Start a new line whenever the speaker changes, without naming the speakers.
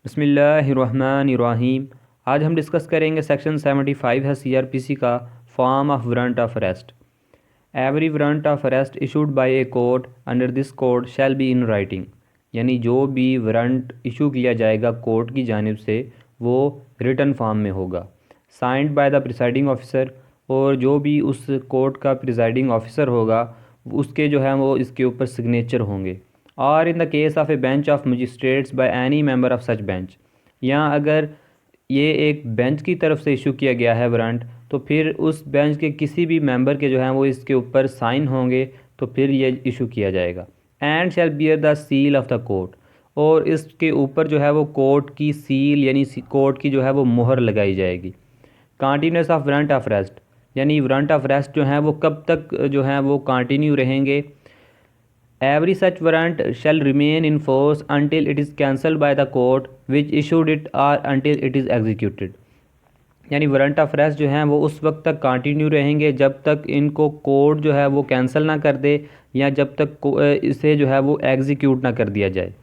बिस्मिल्लाहिर्रहमानिर्रहीम। आज हम डिस्कस करेंगे सेक्शन 75 है सीआरपीसी का, form of warrant of arrest. Every warrant of arrest issued by a court under this code shall be in writing. यानी जो भी वारंट इशू किया जाएगा कोर्ट की जानिब से वो रिटन फॉर्म में होगा, signed by the presiding officer. और जो भी उस कोर्ट का प्रिसाइडिंग ऑफिसर होगा उसके जो है वो इसके ऊपर सिग्नेचर होंगे। और in the case of A bench of magistrates by any member of such bench, या अगर ये एक बेंच की तरफ से इशू किया गया है वारंट तो फिर उस बेंच के किसी भी मेंबर के जो हैं वो इसके ऊपर साइन होंगे तो फिर ये इशू किया जाएगा। And shall bear the seal of the court, और इसके ऊपर जो है वो कोर्ट की सील यानी कोर्ट की जो है वो मोहर लगाई जाएगी। Continuous of warrant of arrest, यानी वारंट ऑफ अरेस्ट जो है वो कब तक जो है वो कंटिन्यू रहेंगे। Every such warrant shall remain in force until it is cancelled by the court which issued it or until it is executed। यानी वारंट ऑफ अरेस्ट जो हैं वो उस वक्त तक कंटिन्यू रहेंगे जब तक इनको कोर्ट जो है वो कैंसिल ना कर दे या जब तक इसे जो है वो एग्जीक्यूट ना कर दिया जाए।